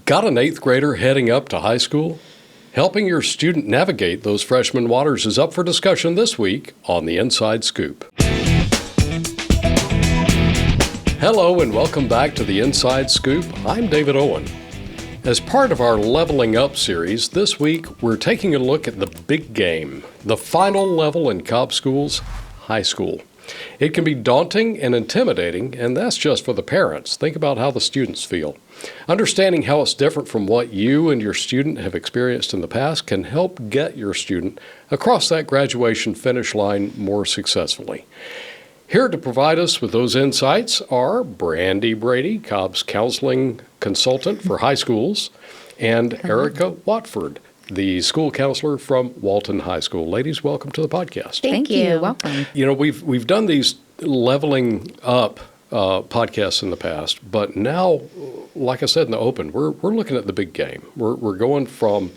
Got an 8th grader heading up to high school? Helping your student navigate those freshman waters is up for discussion this week on The Inside Scoop. Hello and welcome back to The Inside Scoop. I'm David Owen. As part of our Leveling Up series, this week we're taking a look at the big game, the final level in Cobb School's high school. It can be daunting and intimidating, and that's just for the parents. Think about how the students feel. Understanding how it's different from what you and your student have experienced in the past can help get your student across that graduation finish line more successfully. Here to provide us with those insights are Brandy Brady, Cobb's counseling consultant for high schools, and Erica Watford, the school counselor from Walton High School. Ladies, welcome to the podcast. Thank you. Welcome. You know, we've done these leveling up podcasts in the past, but now, like I said in the open, we're looking at the big game. We're going from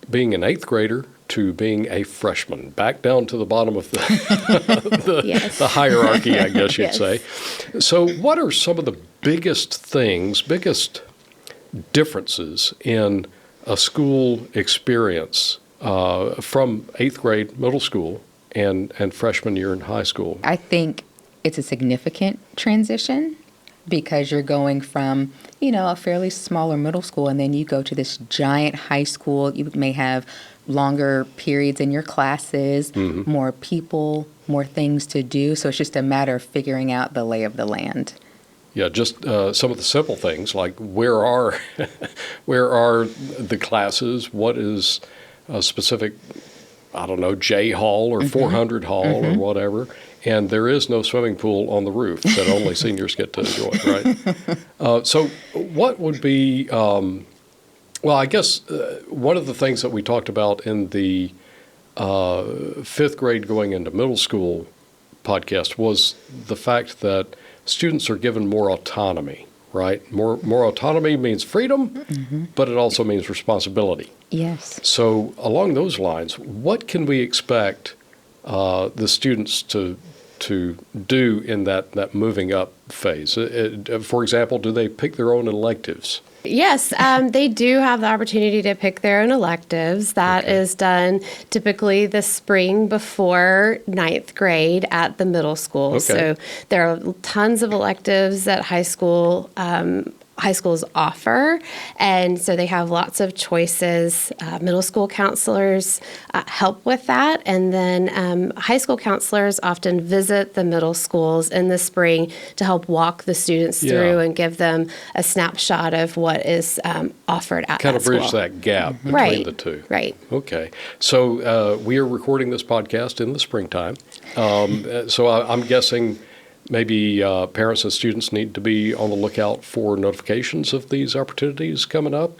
being an 8th grader to being a freshman, back down to the bottom of the hierarchy, I guess you'd say. So what are some of the biggest differences in a school experience from 8th grade, middle school, and freshman year in high school? I think it's a significant transition because you're going from, a fairly smaller middle school, and then you go to this giant high school. You may have longer periods in your classes, more people, more things to do. So it's just a matter of figuring out the lay of the land. Yeah, just some of the simple things like where are the classes? What is a specific, J Hall or 400 Hall or whatever? And there is no swimming pool on the roof that only seniors get to enjoy, right? So what would be, I guess one of the things that we talked about in the 5th grade going into middle school podcast was the fact that students are given more autonomy, right? More autonomy means freedom, but it also means responsibility. Yes. So along those lines, what can we expect the students to do in that moving up phase? For example, do they pick their own electives? Yes, they do have the opportunity to pick their own electives. That is done typically the spring before 9th grade at the middle school. Okay. So there are tons of electives that high schools offer, and so they have lots of choices. Middle school counselors help with that, and then high school counselors often visit the middle schools in the spring to help walk the students through and give them a snapshot of what is offered at kind that of bridge school. that gap between the two. Right. Okay. So we are recording this podcast in the springtime. So I'm guessing maybe parents and students need to be on the lookout for notifications of these opportunities coming up.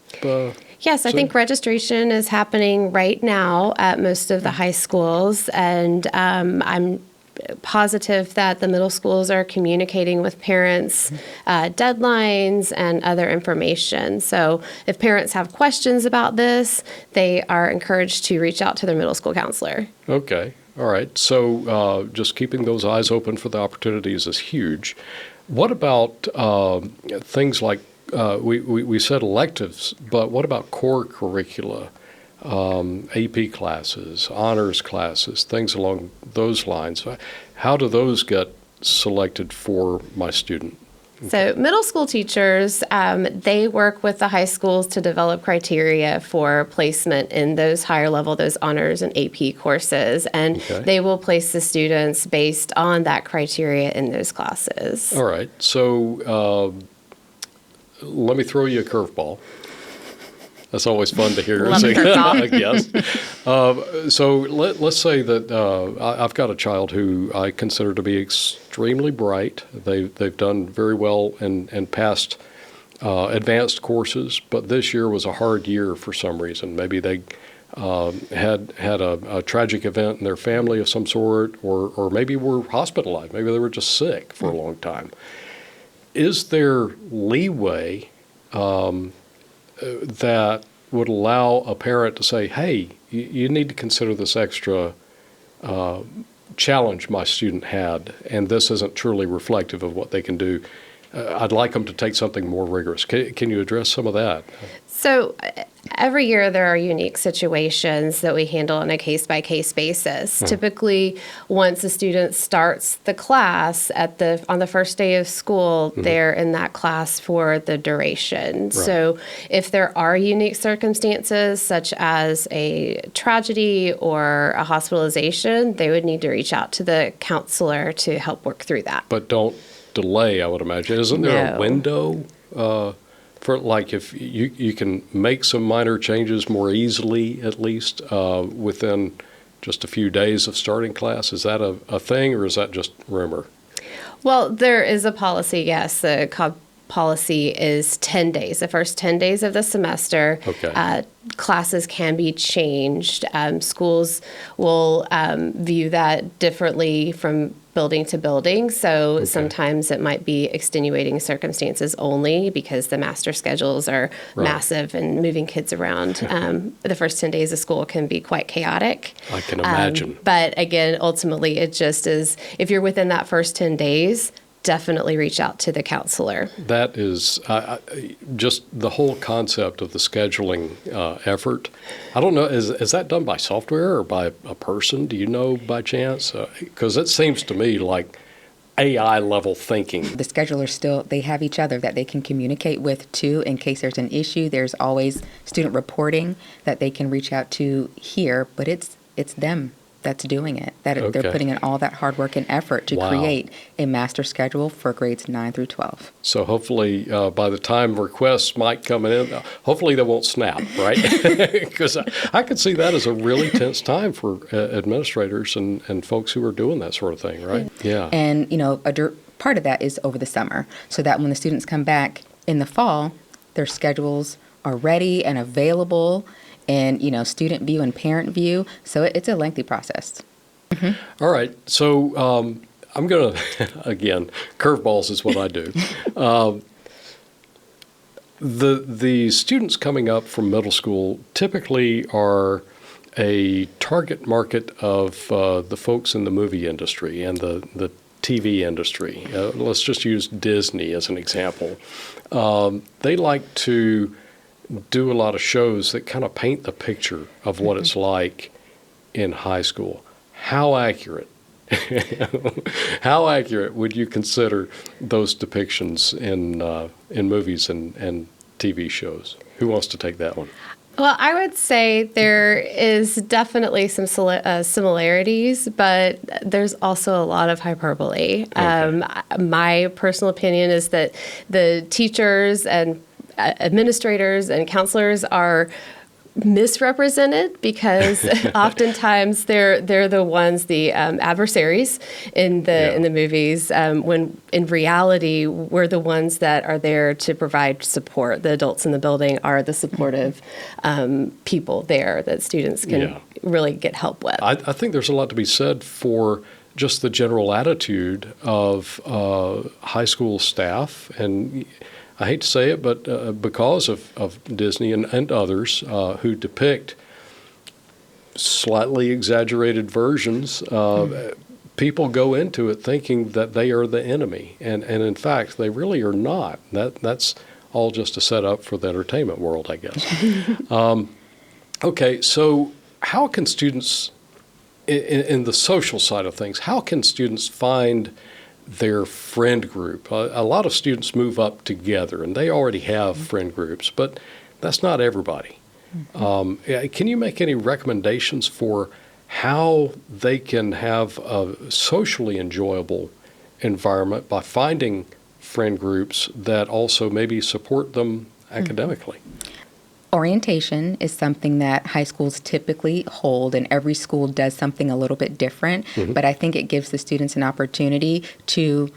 Yes, I think registration is happening right now at most of the high schools, and I'm positive that the middle schools are communicating with parents deadlines and other information. So if parents have questions about this, they are encouraged to reach out to their middle school counselor. Okay. All right. So just keeping those eyes open for the opportunities is huge. What about things like we said electives, but what about core curricula, AP classes, honors classes, things along those lines? How do those get selected for my student? So middle school teachers, they work with the high schools to develop criteria for placement in those higher level, those honors and AP courses, and they will place the students based on that criteria in those classes. All right. So let me throw you a curveball. That's always fun to hear. Love a curveball. Yes. So let's say that I've got a child who I consider to be extremely bright. They've done very well and passed advanced courses, but this year was a hard year for some reason. Maybe they had a tragic event in their family of some sort, or maybe were hospitalized. Maybe they were just sick for a long time. Is there leeway that would allow a parent to say, hey, you need to consider this extra challenge my student had, and this isn't truly reflective of what they can do I'd like them to take something more rigorous. Can you address some of that? So every year there are unique situations that we handle on a case-by-case basis. Typically, once a student starts the class on the first day of school, they're in that class for the duration. Right. So if there are unique circumstances, such as a tragedy or a hospitalization, they would need to reach out to the counselor to help work through that. But don't delay, I would imagine. Isn't there a window for, like, if you can make some minor changes more easily, at least within just a few days of starting class? Is that a thing, or is that just rumor? Well, there is a policy, yes. The Cobb policy is 10 days. The first 10 days of the semester, classes can be changed. Schools will view that differently from building to building. So sometimes it might be extenuating circumstances only because the master schedules are massive and moving kids around. The first 10 days of school can be quite chaotic. I can imagine. But again, ultimately, it just is, if you're within that first 10 days, definitely reach out to the counselor. That is just the whole concept of the scheduling effort. I don't know, is that done by software or by a person? Do you know by chance? Because it seems to me like AI level thinking. The schedulers still, they have each other that they can communicate with too in case there's an issue. There's always student reporting that they can reach out to here, but it's them that's doing it, they're putting in all that hard work and effort to create a master schedule for grades 9 through 12. So hopefully by the time requests might come in, hopefully they won't snap, right? Because I could see that as a really tense time for administrators and folks who are doing that sort of thing, right? Yeah. And, part of that is over the summer, so that when the students come back in the fall, their schedules are ready and available, and, student view and parent view. So it's a lengthy process. Mm-hmm. All right. So I'm going to, again, curveballs is what I do. The students coming up from middle school typically are a target market of the folks in the movie industry and the TV industry. Let's just use Disney as an example. They like to do a lot of shows that kind of paint the picture of what it's like in high school. How accurate? How accurate would you consider those depictions in movies and TV shows? Who wants to take that one? Well, I would say there is definitely some similarities, but there's also a lot of hyperbole. Okay. My personal opinion is that the teachers and administrators and counselors are misrepresented because oftentimes they're the ones, the adversaries in the movies, when in reality we're the ones that are there to provide support. The adults in the building are the supportive people there that students can really get help with. I think there's a lot to be said for just the general attitude of high school staff, and I hate to say it, but because of Disney and others who depict slightly exaggerated versions, people go into it thinking that they are the enemy. And in fact, they really are not. That's all just a setup for the entertainment world, I guess. Okay, so how can students, in the social side of things, how can students find their friend group? A lot of students move up together, and they already have friend groups, but that's not everybody. Can you make any recommendations for how they can have a socially enjoyable environment by finding friend groups that also maybe support them academically? Orientation is something that high schools typically hold, and every school does something a little bit different, but I think it gives the students an opportunity to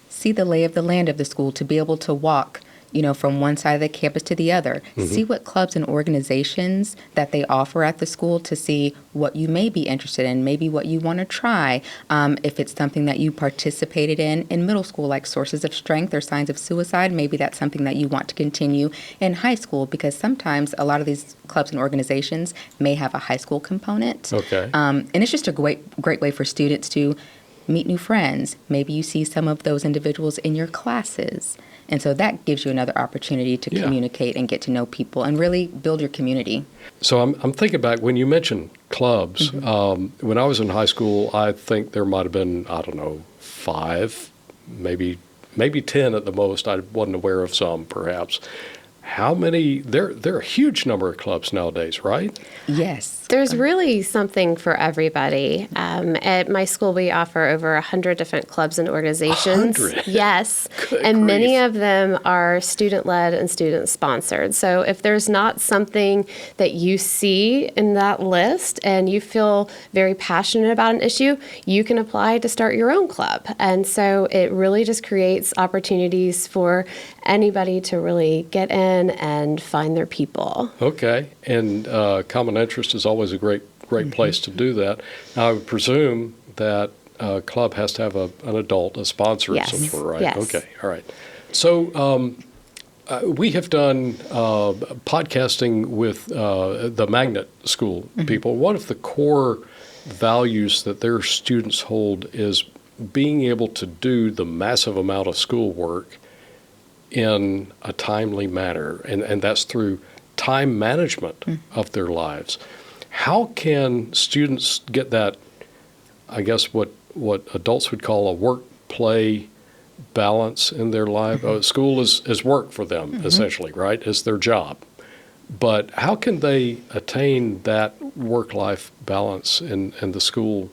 see the lay of the land of the school, to be able to walk, from one side of the campus to the other, see what clubs and organizations that they offer at the school, to see what you may be interested in, maybe what you want to try. If it's something that you participated in middle school, like sources of strength or signs of suicide, maybe that's something that you want to continue in high school, because sometimes a lot of these clubs and organizations may have a high school component. Okay. And it's just a great way for students to meet new friends. Maybe you see some of those individuals in your classes. And so that gives you another opportunity to communicate and get to know people and really build your community. So I'm thinking back when you mentioned clubs. When I was in high school, I think there might have been, I don't know, 5, maybe 10 at the most. I wasn't aware of some, perhaps. How many? There are a huge number of clubs nowadays, right? Yes. There's really something for everybody. At my school, we offer over 100 different clubs and organizations. 100? Yes. Good and many grief. of them are student-led and student-sponsored. So if there's not something that you see in that list and you feel very passionate about an issue, you can apply to start your own club. And so it really just creates opportunities for anybody to really get in and find their people. Okay. And common interest is always a great place to do that. Now, I would presume that a club has to have an adult, a sponsor of some sort, right? Yes. Okay. All right. So we have done podcasting with the Magnet School people. One of the core values that their students hold is being able to do the massive amount of schoolwork in a timely manner, and that's through time management of their lives. How can students get that, I guess, what adults would call a work-play balance in their life? School is work for them, essentially, right? It's their job. But how can they attain that work-life balance in the school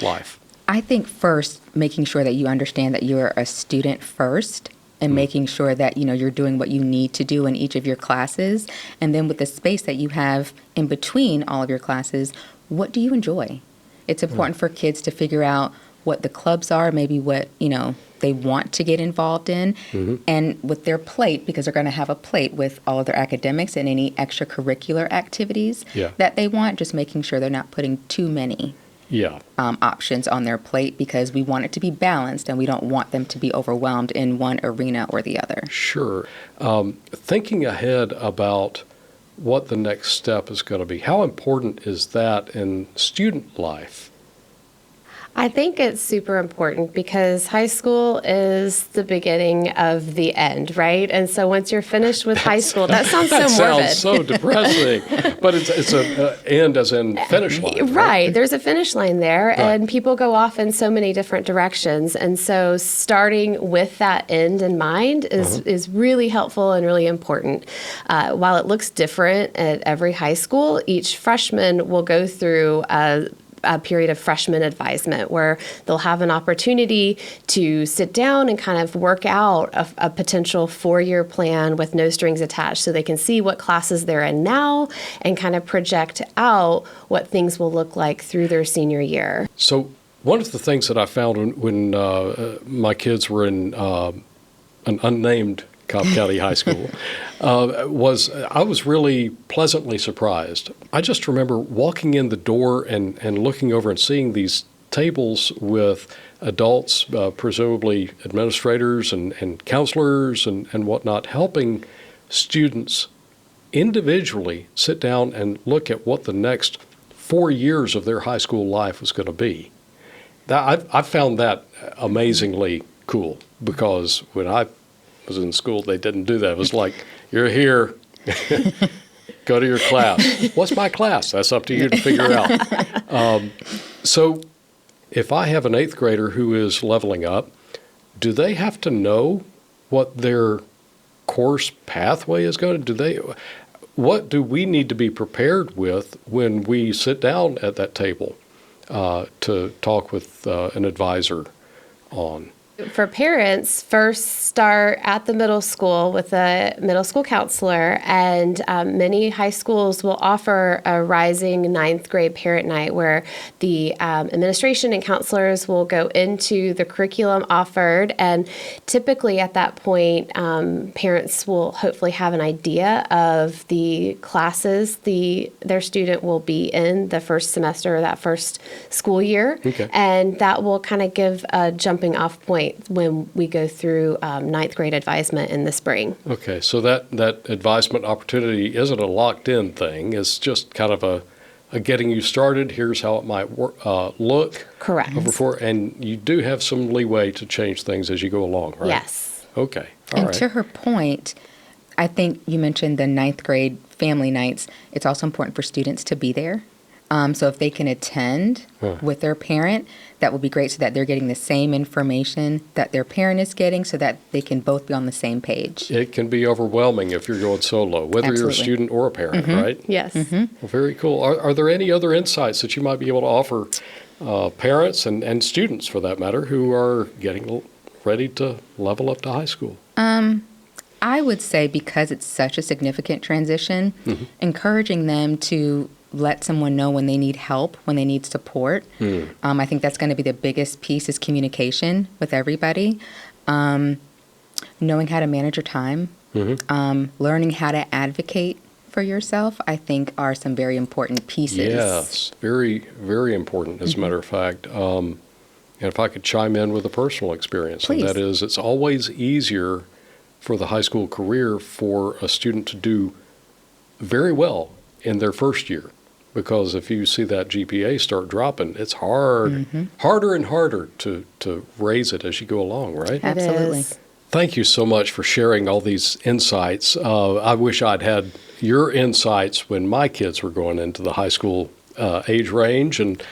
life? I think first, making sure that you understand that you're a student first, and making sure that, you're doing what you need to do in each of your classes. And then with the space that you have in between all of your classes, what do you enjoy? It's important for kids to figure out what the clubs are, maybe what, they want to get involved in. And with their plate, because they're going to have a plate with all of their academics and any extracurricular activities that they want, just making sure they're not putting too many options on their plate, because we want it to be balanced and we don't want them to be overwhelmed in one arena or the other. Sure. Thinking ahead about what the next step is going to be, how important is that in student life? I think it's super important because high school is the beginning of the end, right? And so once you're finished with high school, that sounds so morbid. Sounds so depressing, but it's a end as in finish line, right? There's a finish line there, and people go off in so many different directions. And so starting with that end in mind is really helpful and really important. While it looks different at every high school, each freshman will go through a period of freshman advisement where they'll have an opportunity to sit down and kind of work out a potential 4-year plan with no strings attached, so they can see what classes they're in now and kind of project out what things will look like through their senior year. So one of the things that I found when my kids were in an unnamed Cobb County High School was I was really pleasantly surprised. I just remember walking in the door and looking over and seeing these tables with adults, presumably administrators and counselors and whatnot, helping students individually sit down and look at what the next 4 years of their high school life was going to be. I found that amazingly cool, because when I was in school, they didn't do that. It was like, you're here, go to your class. What's my class? That's up to you to figure out. So if I have an 8th grader who is leveling up, do they have to know what their course pathway is going to? What do we need to be prepared with when we sit down at that table to talk with an advisor on? For parents, first start at the middle school with a middle school counselor, and many high schools will offer a rising 9th grade parent night where the administration and counselors will go into the curriculum offered, and typically at that point, parents will hopefully have an idea of the classes their student will be in the first semester or that first school year, and that will kind of give a jumping off point when we go through 9th grade advisement in the spring. Okay, so that advisement opportunity isn't a locked-in thing. It's just kind of a getting you started. Here's how it might look. Correct. And you do have some leeway to change things as you go along, right? Yes. Okay. All And right. to her point, I think you mentioned the ninth grade family nights. It's also important for students to be there. So if they can attend with their parent, that would be great so that they're getting the same information that their parent is getting so that they can both be on the same page. It can be overwhelming if you're going solo, whether you're a Absolutely. student or a parent, right? Yes. Well, very cool. Are there any other insights that you might be able to offer parents and students, for that matter, who are getting ready to level up to high school? I would say because it's such a significant transition, encouraging them to let someone know when they need help, when they need support. I think that's going to be the biggest piece is communication with everybody. Knowing how to manage your time, learning how to advocate for yourself, I think are some very important pieces. Yes, very, very important, as a matter of fact. And if I could chime in with a personal experience, and Please. that is it's always easier for the high school career for a student to do very well in their first year. Because if you see that GPA start dropping, it's harder and harder to raise it as you go along, right? It Absolutely. is. Thank you so much for sharing all these insights. I wish I'd had your insights when my kids were going into the high school age range, and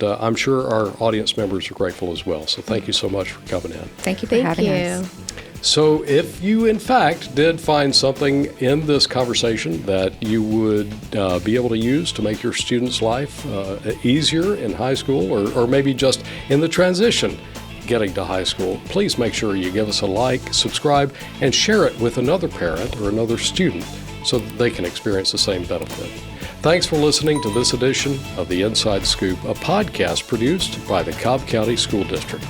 I'm sure our audience members are grateful as well. So thank you so much for coming in. Thank you for Thank having you. us. So if you, in fact, did find something in this conversation that you would be able to use to make your student's life easier in high school, or maybe just in the transition getting to high school, please make sure you give us a like, subscribe, and share it with another parent or another student so that they can experience the same benefit. Thanks for listening to this edition of The Inside Scoop, a podcast produced by the Cobb County School District.